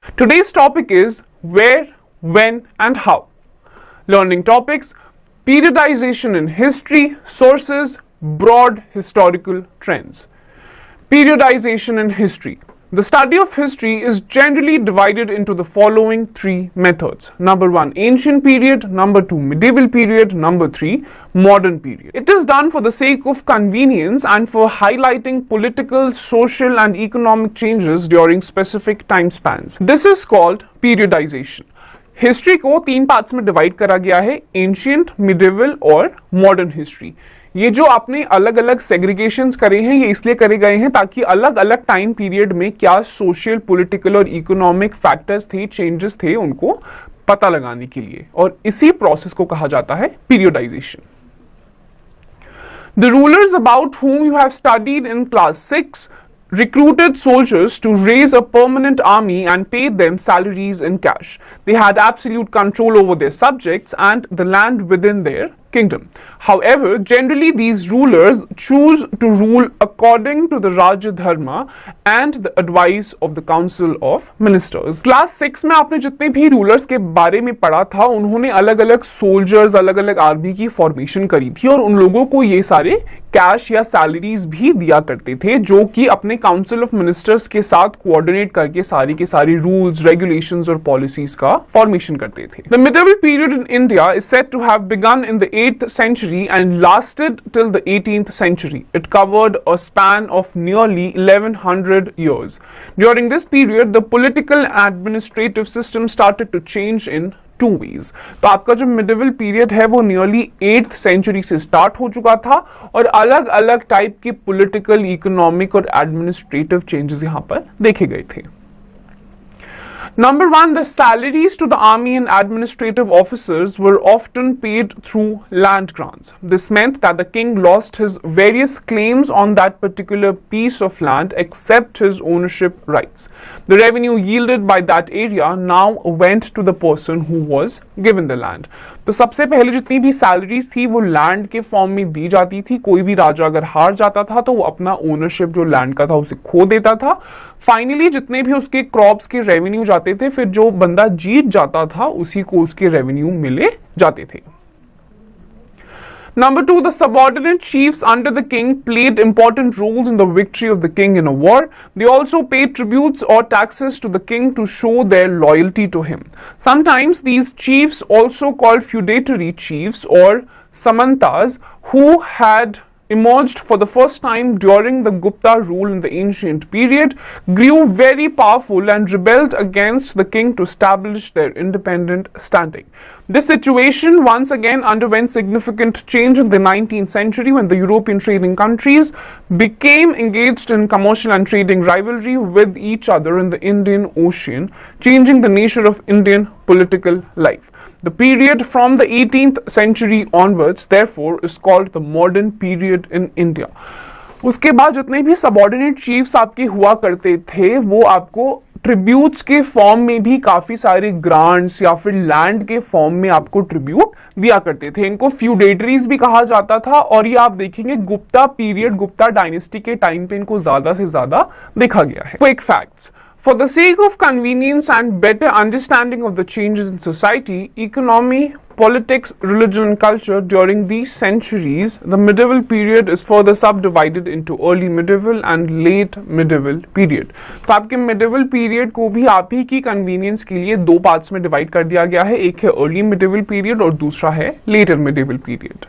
Today's topic is where, when, and how. Learning topics: periodization in history, sources, broad historical trends. Periodization in history. The study of history is generally divided into the following three methods. Number one, ancient period. Number two, medieval period. Number three, modern period. It is done for the sake of convenience and for highlighting political, social, and economic changes during specific time spans. This is called periodization. History को तीन parts में divide करा गया है, ancient, medieval और modern history. ये जो आपने अलग अलग सेग्रीगेशंस करे हैं ये इसलिए करे गए हैं ताकि अलग अलग टाइम पीरियड में क्या सोशल, पॉलिटिकल और इकोनॉमिक फैक्टर्स थे, चेंजेस थे, उनको पता लगाने के लिए, और इसी प्रोसेस को कहा जाता है periodisation. The rulers about whom you have studied in class 6 recruited soldiers to raise a permanent army and paid them salaries in cash. They had absolute control over their subjects and the land within their kingdom. However, generally these rulers choose to rule according to the Raja Dharma and the advice of the Council of Ministers. Class 6 में आपने जितने भी rulers के बारे में पढ़ा था उन्होंने अलग अलग सोल्जर्स, अलग अलग आर्मी की फॉर्मेशन करी थी और उन लोगों को ये सारे कैश या सैलरीज भी दिया करते थे जो कि अपने काउंसिल ऑफ मिनिस्टर्स के साथ कोऑर्डिनेट करके सारी के सारी रूल्स, रेगुलेशंस और पॉलिसीज का फॉर्मेशन करते थे। The medieval period in India is said to have begun in the 8th century and lasted till the 18th century. It covered a span of nearly 1100 years. During this period, the political and administrative system started to change in two ways. तो आपका जो medieval period है वो nearly 8th century से start हो चुका था और अलग अलग टाइप के पॉलिटिकल, इकोनॉमिक और एडमिनिस्ट्रेटिव चेंजेस यहां पर देखे गए थे। Number one, the salaries to the army and administrative officers were often paid through land grants. This meant that the king lost his various claims on that particular piece of land except his ownership rights. The revenue yielded by that area now went to the person who was given the land. तो सबसे पहले जितनी भी salaries थी वो land के form में दी जाती थी। कोई भी राजा अगर हार जाता था तो वो अपना ओनरशिप जो लैंड का था उसे खो देता था। फाइनली जितने भी उसके क्रॉप्स के रेवेन्यू जाते थे, फिर जो बंदा जीत जाता था उसी को उसके रेवेन्यू मिले जाते थे। Number two, the subordinate chiefs under the king played important roles in the victory of the king in a war. They also paid tributes or taxes to the king to show their loyalty to him. Sometimes these chiefs, also called feudatory chiefs or samantas, who had emerged for the first time during the Gupta rule in the ancient period, grew very powerful and rebelled against the king to establish their independent standing. This situation once again underwent significant change in the 19th century when the European trading countries became engaged in commercial and trading rivalry with each other in the Indian Ocean, changing the nature of Indian political life. The period from the 18th century onwards, therefore, is called the modern period in India. उसके बाद जितने भी subordinate chiefs आपके हुआ करते थे वो आपको ट्रिब्यूट्स के फॉर्म में भी काफी सारे ग्रांट्स या फिर लैंड के फॉर्म में आपको ट्रिब्यूट दिया करते थे। इनको फ्यूडेटरीज भी कहा जाता था और ये आप देखेंगे गुप्ता पीरियड, गुप्ता डायनेस्टी के टाइम पे इनको ज्यादा से ज्यादा देखा गया है। Quick facts: For the sake of convenience and better understanding of the changes in society, economy, politics, religion and culture during these centuries, the medieval period is further subdivided into early medieval and late medieval period. तो आपके medieval period को भी आप ही की convenience के लिए दो parts में divide कर दिया गया है। एक है early medieval period और दूसरा है later medieval period.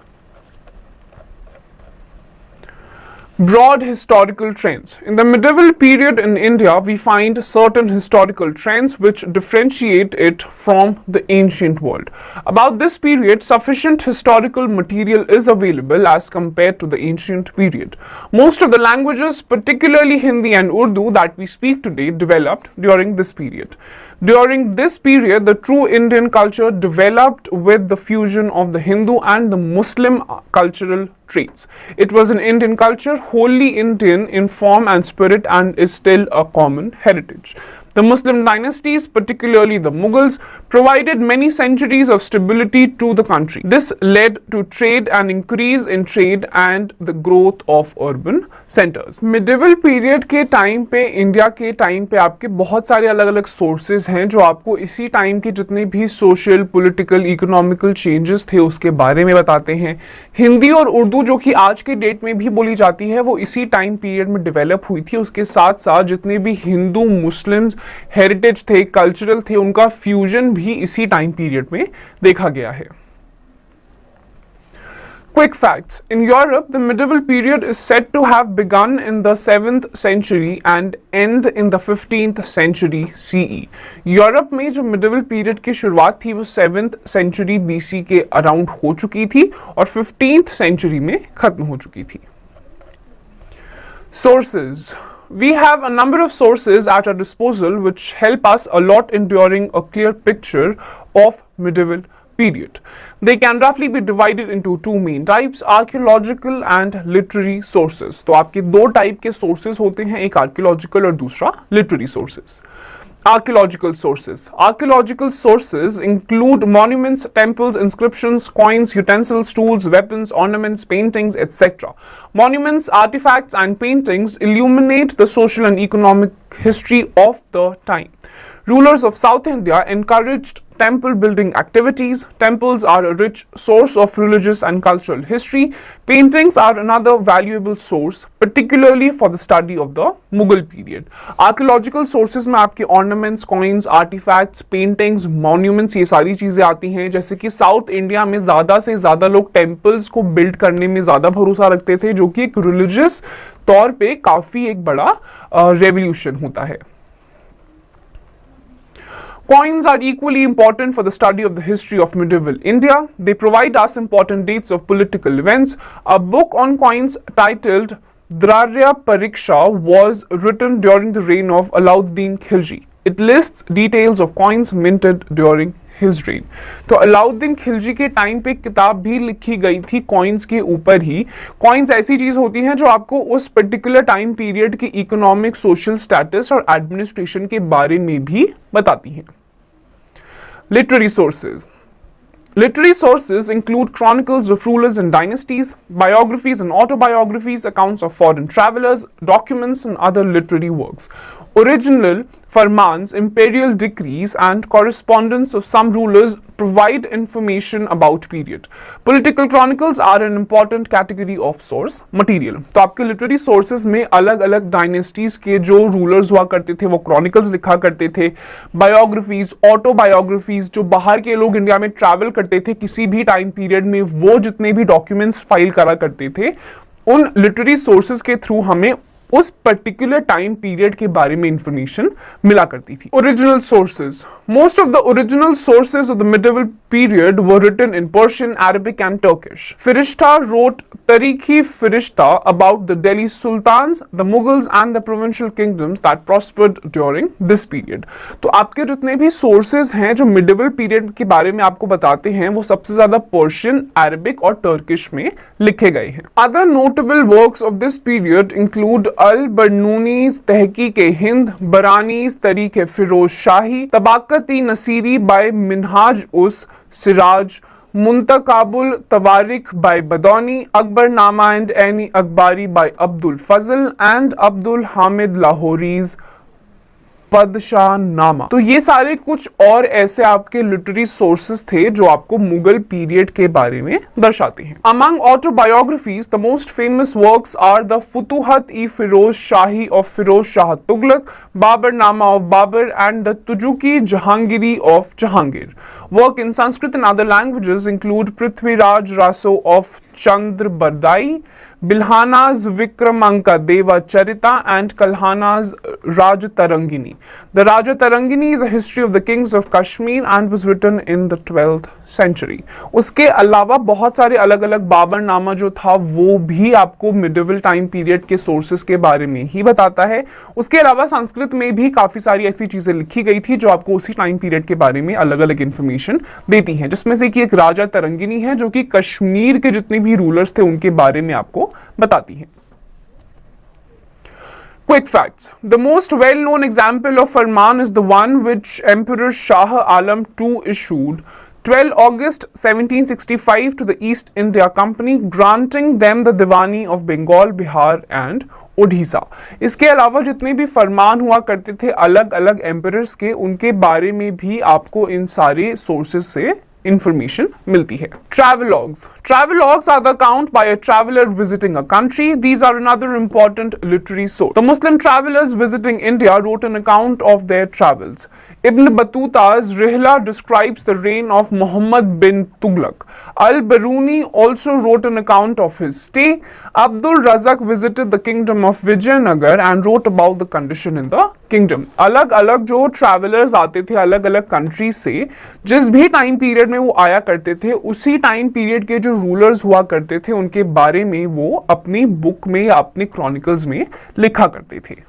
Broad historical trends. In the medieval period in India, we find certain historical trends which differentiate it from the ancient world. About this period, sufficient historical material is available as compared to the ancient period. Most of the languages, particularly Hindi and Urdu, that we speak today, developed during this period. During this period, the true Indian culture developed with the fusion of the Hindu and the Muslim cultural traits. It was an Indian culture, wholly Indian in form and spirit, and is still a common heritage. The Muslim dynasties, particularly the Mughals, provided many centuries of stability to the country. This led to trade and increase in trade and the growth of urban centers. Medieval period के time पे, India के time पे आपके बहुत सारे अलग अलग sources हैं जो आपको इसी टाइम के जितने भी सोशल, पॉलिटिकल, इकोनॉमिकल चेंजेस थे उसके बारे में बताते हैं। हिंदी और उर्दू जो कि आज के डेट में भी बोली जाती है वो इसी टाइम पीरियड में डेवलप हुई थी। उसके साथ साथ जितने भी हिंदू, मुस्लिम्स हेरिटेज थे, कल्चरल थे, उनका फ्यूजन भी इसी टाइम पीरियड में देखा गया है। Quick facts. In Europe, the medieval period is said to have begun in the 7th century and end in the 15th century CE. Europe में जो medieval period की शुरुआत थी वो 7th century BC के अराउंड हो चुकी थी और 15th century में खत्म हो चुकी थी। Sources. We have a number of sources at our disposal which help us a lot in drawing a clear picture of medieval period. They can roughly be divided into two main types, archaeological and literary sources. तो आपके दो type के sources होते हैं, एक archaeological और दूसरा literary sources. Archaeological sources. Archaeological sources include monuments, temples, inscriptions, coins, utensils, tools, weapons, ornaments, paintings, etc. Monuments, artifacts, and paintings illuminate the social and economic history of the time. Rulers of South India encouraged temple building activities. Temples are a rich source of religious and cultural history. Paintings are another valuable source, particularly for the study of the Mughal period. Archaeological sources में आपके ornaments, coins, artifacts, paintings, monuments ये सारी चीजें आती हैं। जैसे कि south India में ज्यादा से ज्यादा लोग टेम्पल्स को बिल्ड करने में ज्यादा भरोसा रखते थे, जो कि एक रिलीजियस तौर पे काफी एक बड़ा रेवोल्यूशन होता है। Coins are equally important for the study of the history of medieval India. They provide us important dates of political events. A book on coins titled Drarya Pariksha was written during the reign of Alauddin Khilji. It lists details of coins minted during his reign. तो अलाउद्दीन खिलजी के time पे किताब भी लिखी गई थी coins के ऊपर ही। कॉइन्स ऐसी चीज होती हैं जो आपको उस पर्टिकुलर टाइम पीरियड की इकोनॉमिक, सोशल स्टेटस और एडमिनिस्ट्रेशन के बारे में भी बताती हैं। Literary sources. Literary sources include chronicles of rulers and dynasties, biographies and autobiographies, accounts of foreign travelers, documents and other literary works. Original farmans, imperial decrees and correspondence of some rulers provide information about period. Political chronicles are an important category of source material. तो आपके literary sources में अलग अलग dynasties के जो rulers हुआ करते थे वो chronicles लिखा करते थे, biographies, autobiographies, जो बाहर के लोग इंडिया में travel करते थे किसी भी time period में, वो जितने भी documents file करा करते थे, उन literary sources के through हमें उस पर्टिकुलर टाइम पीरियड के बारे में इंफॉर्मेशन मिला करती थी। Original sources. Most of the original sources of the medieval period were written in Persian, Arabic and Turkish. Firishta wrote Tarikhi Firishta about the Delhi sultans, the Mughals and the provincial kingdoms that prospered during this period. तो आपके जितने भी sources हैं जो medieval period के बारे में आपको बताते हैं वो सबसे ज्यादा पर्शियन, अरबिक और टर्किश में लिखे गए हैं. Other notable works of this period include Al-Biruni's Tahqiq-i-Hind, Barani's Tarikh-i-Firoz Shahi, Tabaqat-i-Nasiri by Minhaj-us-Siraj, Muntakhab-ul Tawarikh by Badauni, Akbarnama and Ain-i Akbari by Abdul Fazl and Abdul Hamid Lahori's Padshahnama. तो ये सारे कुछ और ऐसे आपके लिटरेरी सोर्सेस थे जो आपको मुगल पीरियड के बारे में दर्शाते हैं. Among autobiographies the most famous works are the Futuhat-i-Firoz Shahi of Firoz Shah Tughlaq, Baburnama of Babur and the Tuzuk-i Jahangiri of Jahangir. Work in Sanskrit and other languages include Prithviraj Raso of Chandrabardai, Bilhana's Vikramanka Deva Charita and Kalhana's Rajatarangini. The Rajatarangini is a history of the kings of Kashmir and was written in the 12th century. उसके अलावा बहुत सारे अलग अलग बाबरनामा जो था वो भी आपको मिडिवल टाइम पीरियड के सोर्सेस के बारे में ही बताता है. उसके अलावा संस्कृत में भी काफी सारी ऐसी चीजें लिखी गई थी जो आपको उसी टाइम पीरियड के बारे में अलग अलग इंफॉर्मेशन देती हैं, जिसमें से कि एक राजा तरंगिनी है जो कि कश्मीर के जितने भी रूलर्स थे उनके बारे में आपको बताती है. Quick facts. The most well-known example of Farman is the one which Emperor Shah Alam II issued 12 August 1765 to the East India Company, granting them the Diwani of Bengal, Bihar and Odisha. इसके अलावा जितने भी फरमान हुआ करते थे अलग अलग emperors के, उनके बारे में भी आपको इन सारे सोर्सेज से information milti hai. Travelogues. Travelogues are the account by a traveler visiting a country. These are another important literary source. The Muslim travelers visiting India wrote an account of their travels. Ibn Battuta's Rihla describes the reign of Muhammad bin Tughlaq. Al-Biruni also wrote an account of his stay. Abdul Razak visited the kingdom of Vijayanagar and wrote about the condition in the kingdom. अलग अलग जो travelers आते थे अलग अलग country से, जिस भी time period में वो आया करते थे, उसी time period के जो rulers हुआ करते थे उनके बारे में वो अपनी book में या अपनी chronicles में लिखा करते थे.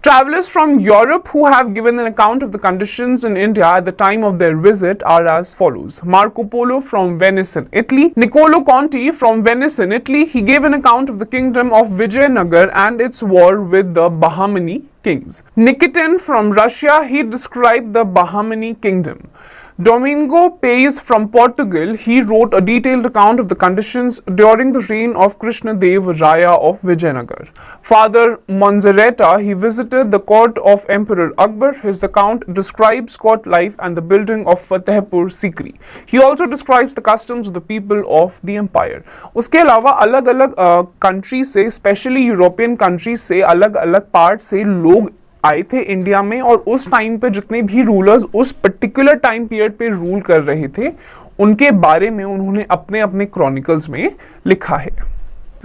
Travelers from Europe who have given an account of the conditions in India at the time of their visit are as follows. Marco Polo from Venice in Italy. Niccolo Conti from Venice in Italy. He gave an account of the kingdom of Vijayanagar and its war with the Bahmani kings. Nikitin from Russia. He described the Bahmani kingdom. Domingo Paes from Portugal, he wrote a detailed account of the conditions during the reign of Krishna Dev Raya of Vijayanagar. Father Monzereta, he visited the court of Emperor Akbar. His account describes court life and the building of Fatehpur Sikri. He also describes the customs of the people of the empire. उसके अलावा अलग अलग countries से, especially European countries से, अलग अलग parts से लोग आए थे इंडिया में, और उस टाइम पे जितने भी रूलर्स उस पर्टिकुलर टाइम पीरियड पे रूल कर रहे थे उनके बारे में उन्होंने अपने अपने क्रॉनिकल्स में लिखा है.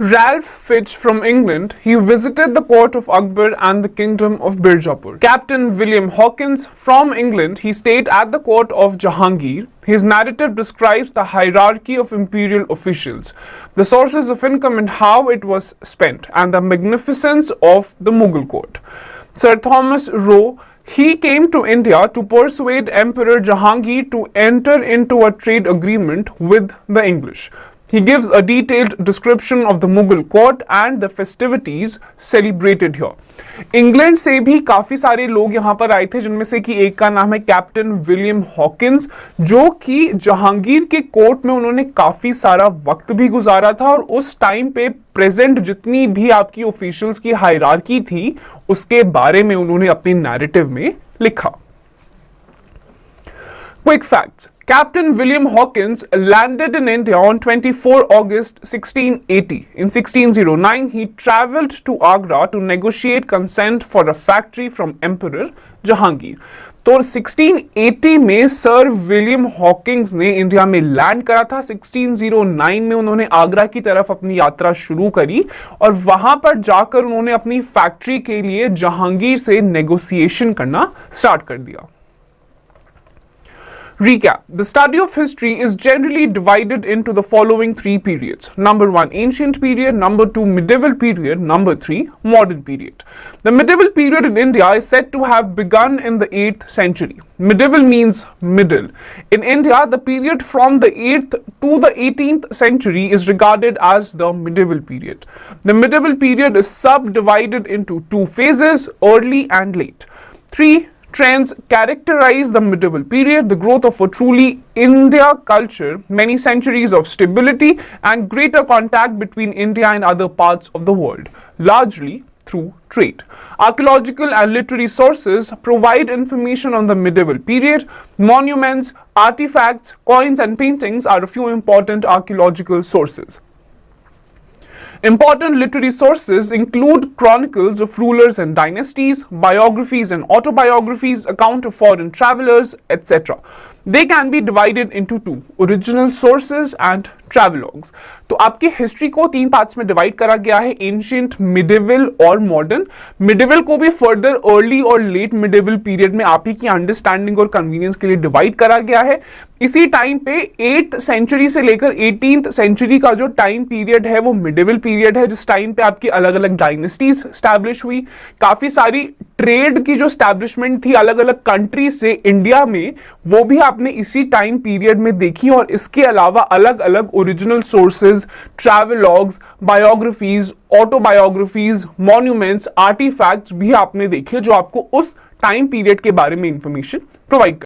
Ralph Fitch from England, he visited the court of Akbar and the kingdom of Birjapur. Captain William Hawkins from England, he stayed at the court of Jahangir. His narrative describes the hierarchy of imperial officials, the sources of income and how it was spent, and the magnificence of the Mughal court. Sir Thomas Roe, he came to India to persuade Emperor Jahangir to enter into a trade agreement with the English. He gives a detailed description of the Mughal court and the festivities celebrated here. England से भी काफी सारे लोग यहाँ पर आए थे, जिनमें से कि एक का नाम है कैप्टन विलियम हॉकिंस, जो कि जहांगीर के कोर्ट में उन्होंने काफी सारा वक्त भी गुजारा था, और उस टाइम पे प्रेजेंट जितनी भी आपकी ऑफिशियल्स की हायरार्की थी उसके बारे में उन्होंने अपने नैरेटिव में लिखा. Quick facts. Captain William Hawkins landed in India on 24 August 1680. In 1609, he traveled to Agra to negotiate consent for a factory from Emperor Jahangir. तो 1680 में सर विलियम हॉकिंग्स ने इंडिया में लैंड करा था. 1609 में उन्होंने आगरा की तरफ अपनी यात्रा शुरू करी और वहां पर जाकर उन्होंने अपनी फैक्ट्री के लिए जहांगीर से नेगोशिएशन करना स्टार्ट कर दिया. Recap. The study of history is generally divided into the following three periods. Number 1, ancient period. Number 2, medieval period. Number 3, modern period. The medieval period in India is said to have begun in the 8th century. Medieval means middle. In India, the period from the 8th to the 18th century is regarded as the medieval period. The medieval period is subdivided into two phases, early and late. 3 trends characterize the medieval period: the growth of a truly India culture, many centuries of stability, and greater contact between India and other parts of the world, largely through trade. Archaeological and literary sources provide information on the medieval period. Monuments, artifacts, coins, and paintings are a few important archaeological sources. Important literary sources include chronicles of rulers and dynasties, biographies and autobiographies, account of foreign travelers, etc. They can be divided into two: original sources and travelogues. तो आपकी history को 3 parts में divide करा गया है: ancient, medieval और modern. Medieval को भी फर्दर अर्ली और लेट मिडिवल पीरियड में आप ही की अंडरस्टैंडिंग और कन्वीनियंस के लिए डिवाइड करा गया है. इसी टाइम पे 8th सेंचुरी से लेकर 18th सेंचुरी का जो टाइम पीरियड है वो मिडिवल पीरियड है, जिस टाइम पे आपकी अलग अलग डायनेस्टीज स्टैब्लिश हुई, काफी सारी ट्रेड की जो स्टैब्लिशमेंट थी अलग अलग कंट्री से इंडिया में, वो भी आपने इसी टाइम पीरियड में देखी. और इसके अलावा अलग अलग original sources, travelogues, biographies, autobiographies, monuments, artefacts भी आपने देखे जो आपको उस टाइम पीरियड के बारे में इंफॉर्मेशन प्रोवाइड